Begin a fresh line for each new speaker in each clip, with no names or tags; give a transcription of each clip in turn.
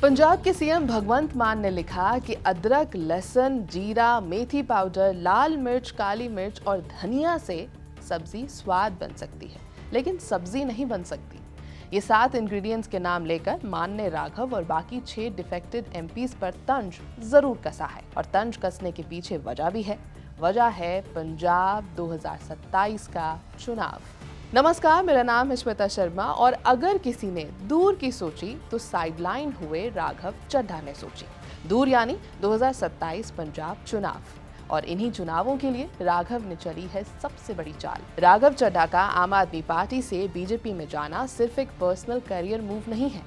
पंजाब के सीएम भगवंत मान ने लिखा कि अदरक, लहसुन, जीरा, मेथी पाउडर, लाल मिर्च, काली मिर्च और धनिया से सब्जी स्वाद बन सकती है, लेकिन सब्जी नहीं बन सकती। ये 7 इंग्रेडिएंट्स के नाम लेकर मान ने राघव और बाकी 6 डिफेक्टेड एमपीज पर तंज जरूर कसा है, और तंज कसने के पीछे वजह भी है। वजह है पंजाब 2027 का चुनाव। नमस्कार, मेरा नाम है श्वेता शर्मा, और अगर किसी ने दूर की सोची तो साइडलाइन हुए राघव चड्ढा ने सोची। दूर यानी 2027 पंजाब चुनाव, और इन्हीं चुनावों के लिए राघव ने चली है सबसे बड़ी चाल। राघव चड्ढा का आम आदमी पार्टी से बीजेपी में जाना सिर्फ एक पर्सनल करियर मूव नहीं है,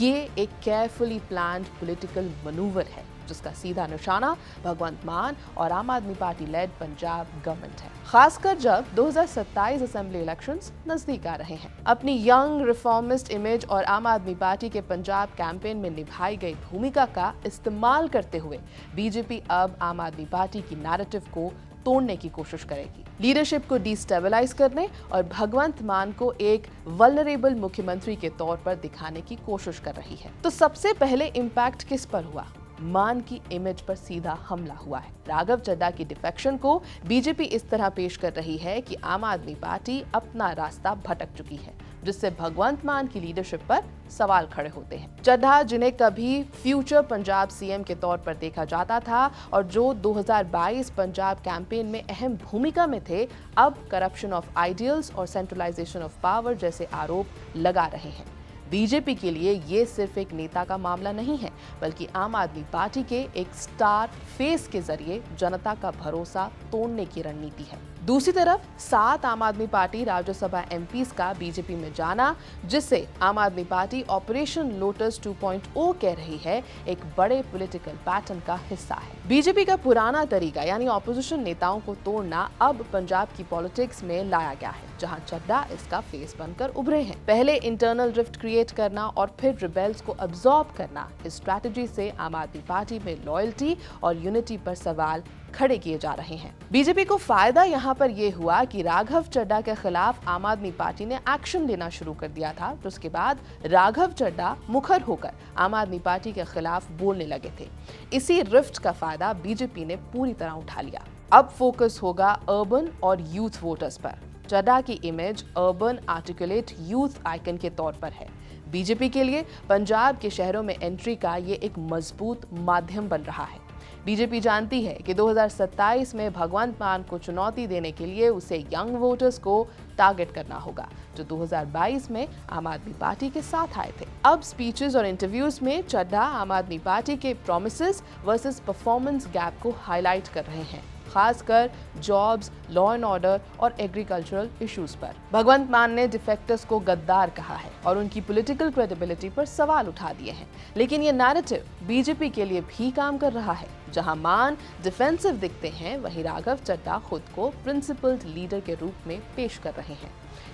ये एक केयरफुली प्लान्ड पॉलिटिकल मनूवर है, जिसका सीधा निशाना भगवंत मान और आम आदमी पार्टी लेड पंजाब गवर्नमेंट है, खासकर जब 2027 असेंबली इलेक्शंस नजदीक आ रहे हैं। अपनी यंग रिफॉर्मिस्ट इमेज और आम आदमी पार्टी के पंजाब कैंपेन में निभाई गई भूमिका का इस्तेमाल करते हुए बीजेपी अब आम आदमी पार्टी की नैरेटिव को तोड़ने की कोशिश करेगी, लीडरशिप को डिस्टेबलाइज करने और भगवंत मान को एक वल्नरेबल मुख्यमंत्री के तौर पर दिखाने की कोशिश कर रही है। तो सबसे पहले इम्पैक्ट किस पर हुआ? मान की इमेज पर सीधा हमला हुआ है। राघव चड्ढा की डिफेक्शन को बीजेपी इस तरह पेश कर रही है कि आम आदमी पार्टी अपना रास्ता भटक चुकी है, जिससे भगवंत मान की लीडरशिप पर सवाल खड़े होते हैं। चड्ढा, जिन्हें कभी फ्यूचर पंजाब सीएम के तौर पर देखा जाता था और जो 2022 पंजाब कैंपेन में अहम भूमिका में थे, अब करप्शन ऑफ आइडियल्स और सेंट्रलाइजेशन ऑफ पावर जैसे आरोप लगा रहे हैं। बीजेपी के लिए ये सिर्फ एक नेता का मामला नहीं है, बल्कि आम आदमी पार्टी के एक स्टार फेस के जरिए जनता का भरोसा तोड़ने की रणनीति है। दूसरी तरफ 7 आम आदमी पार्टी राज्यसभा एमपीज का बीजेपी में जाना, जिसे आम आदमी पार्टी ऑपरेशन लोटस 2.0 कह रही है, एक बड़े पॉलिटिकल पैटर्न का हिस्सा है। बीजेपी का पुराना तरीका यानी ऑपोजिशन नेताओं को तोड़ना अब पंजाब की पॉलिटिक्स में लाया गया है, जहां चड्ढा इसका फेस बनकर उभरे हैं। पहले इंटरनल रिफ्ट क्रिएट करना और फिर रिबेल्स को अब्सॉर्ब करना, इस स्ट्रैटेजी से आम आदमी पार्टी में लॉयल्टी और यूनिटी पर सवाल खड़े किए जा रहे हैं। बीजेपी को फायदा यहाँ पर यह हुआ कि राघव चड्ढा के खिलाफ आम आदमी पार्टी ने एक्शन लेना शुरू कर दिया था, तो उसके बाद राघव चड्ढा मुखर होकर आम आदमी पार्टी के खिलाफ बोलने लगे थे। इसी रिफ्ट का फायदा बीजेपी ने पूरी तरह उठा लिया। अब फोकस होगा अर्बन और यूथ वोटर्स पर। चड्ढा की image urban articulate youth icon के तौर पर है। बीजेपी के लिए पंजाब के शहरों में एंट्री का ये एक मजबूत माध्यम बन रहा है। बीजेपी जानती है कि 2027 में भगवंत मान को चुनौती देने के लिए उसे यंग वोटर्स को टारगेट करना होगा, जो 2022 में आम आदमी पार्टी के साथ आए थे। अब स्पीचेस और इंटरव्यूज में चड्ढा आम आदमी पार्टी के प्रॉमिसेस वर्सेस परफॉर्मेंस गैप को हाईलाइट कर रहे हैं, खासकर जॉब्स, लॉ एंड ऑर्डर और एग्रीकल्चरल इश्यूज पर। भगवंत मान ने डिफेक्टर्स को गद्दार कहा है और उनकी पॉलिटिकल क्रेडिबिलिटी पर सवाल उठा दिए हैं। लेकिन ये नैरेटिव बीजेपी के लिए भी काम कर रहा है। जहां मान डिफेंसिव दिखते हैं, वहीं राघव चड्ढा खुद को प्रिंसिपल्ड लीडर के रूप में पेश कर रहे हैं।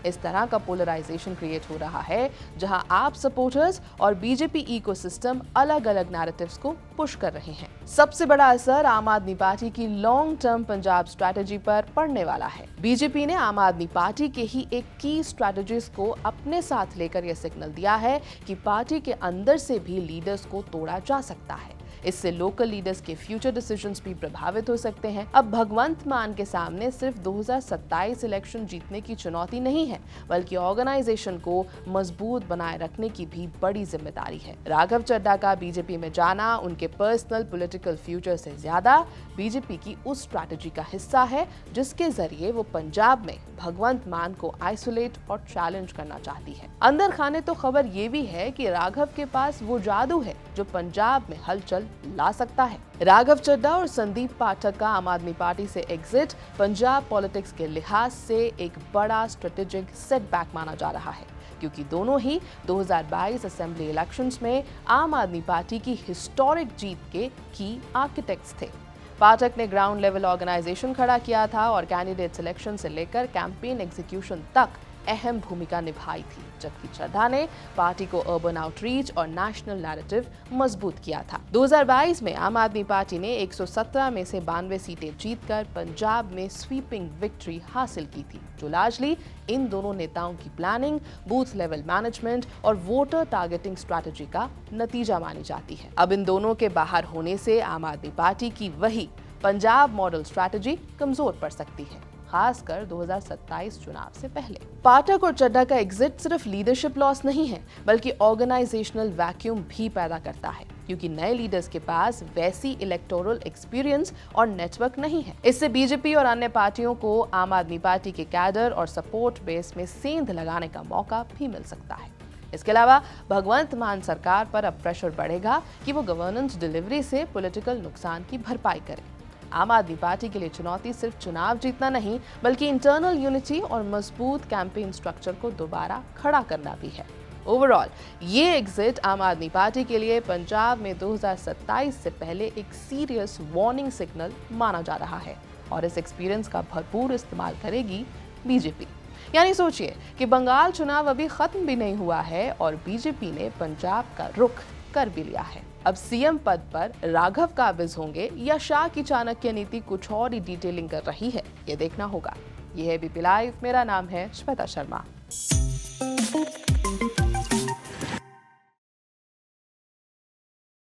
इस तरह का पोलराइजेशन क्रिएट हो रहा है, जहां आप सपोर्टर्स और बीजेपी इकोसिस्टम अलग अलग नैरेटिव्स को पुश कर रहे हैं। सबसे बड़ा असर आम आदमी पार्टी की लॉन्ग टर्म पंजाब स्ट्रैटेजी पर पड़ने वाला है। बीजेपी ने आम आदमी पार्टी के ही एक की स्ट्रैटेजीज को अपने साथ लेकर यह सिग्नल दिया है कि पार्टी के अंदर से भी लीडर्स को तोड़ा जा सकता है। इससे लोकल लीडर्स के फ्यूचर डिसीजंस भी प्रभावित हो सकते हैं। अब भगवंत मान के सामने सिर्फ 2027 इलेक्शन जीतने की चुनौती नहीं है, बल्कि ऑर्गेनाइजेशन को मजबूत बनाए रखने की भी बड़ी जिम्मेदारी है। राघव चड्ढा का बीजेपी में जाना उनके पर्सनल पॉलिटिकल फ्यूचर से ज्यादा बीजेपी की उस स्ट्रैटेजी का हिस्सा है, जिसके जरिए वो पंजाब में भगवंत मान को आइसोलेट और चैलेंज करना चाहती है। अंदर खाने तो खबर ये भी है कि राघव के पास वो जादू है जो पंजाब में हलचल ला सकता है। राघव चड्ढा और संदीप पाठक का आम आदमी पार्टी से एग्जिट पंजाब पॉलिटिक्स के लिहाज से एक बड़ा स्ट्रेटेजिक सेटबैक माना जा रहा है, क्योंकि दोनों ही 2022 असेंबली इलेक्शंस में आम आदमी पार्टी की हिस्टोरिक जीत के की आर्किटेक्ट्स थे। पाठक ने ग्राउंड लेवल ऑर्गेनाइजेशन खड़ा किया था और कैंडिडेट सिलेक्शन से लेकर कैंपेन एग्जीक्यूशन तक अहम भूमिका निभाई थी, जबकि चड्ढा ने पार्टी को अर्बन आउटरीच और नेशनल नैरेटिव मजबूत किया था। 2022 में आम आदमी पार्टी ने 117 में से 92 सीटें जीतकर पंजाब में स्वीपिंग विक्ट्री हासिल की थी, जो लार्जली इन दोनों नेताओं की प्लानिंग, बूथ लेवल मैनेजमेंट और वोटर टारगेटिंग स्ट्रैटेजी का नतीजा मानी जाती है। अब इन दोनों के बाहर होने से आम आदमी पार्टी की वही पंजाब मॉडल स्ट्रैटेजी कमजोर पड़ सकती है, खासकर 2027 चुनाव से पहले। पाठक और चड्ढा का एग्जिट सिर्फ लीडरशिप लॉस नहीं है, बल्कि ऑर्गेनाइजेशनल वैक्यूम भी पैदा करता है, क्योंकि नए लीडर्स के पास वैसी इलेक्टोरल एक्सपीरियंस और नेटवर्क नहीं है। इससे बीजेपी और अन्य पार्टियों को आम आदमी पार्टी के कैडर और सपोर्ट बेस में सेंध लगाने का मौका भी मिल सकता है। इसके अलावा भगवंत मान सरकार पर अब प्रेशर बढ़ेगा कि वो गवर्नेंस डिलीवरी से पॉलिटिकल नुकसान की भरपाई करे। आम आदमी पार्टी के लिए चुनौती सिर्फ चुनाव जीतना नहीं, बल्कि इंटरनल यूनिटी और मजबूत कैंपेन स्ट्रक्चर को दोबारा खड़ा करना भी है। ओवरऑल ये एग्जिट आम आदमी पार्टी के लिए पंजाब में 2027 से पहले एक सीरियस वार्निंग सिग्नल माना जा रहा है और इस एक्सपीरियंस का भरपूर इस्तेमाल करेगी बीजेपी। यानी सोचिए कि बंगाल चुनाव अभी खत्म भी नहीं हुआ है और बीजेपी ने पंजाब का रुख कर भी लिया है। अब सीएम पद पर राघव काबिज होंगे या शाह की चाणक्य नीति कुछ और ही डिटेलिंग कर रही है, ये देखना होगा। यह है बीपी लाइव, मेरा नाम है श्वेता शर्मा।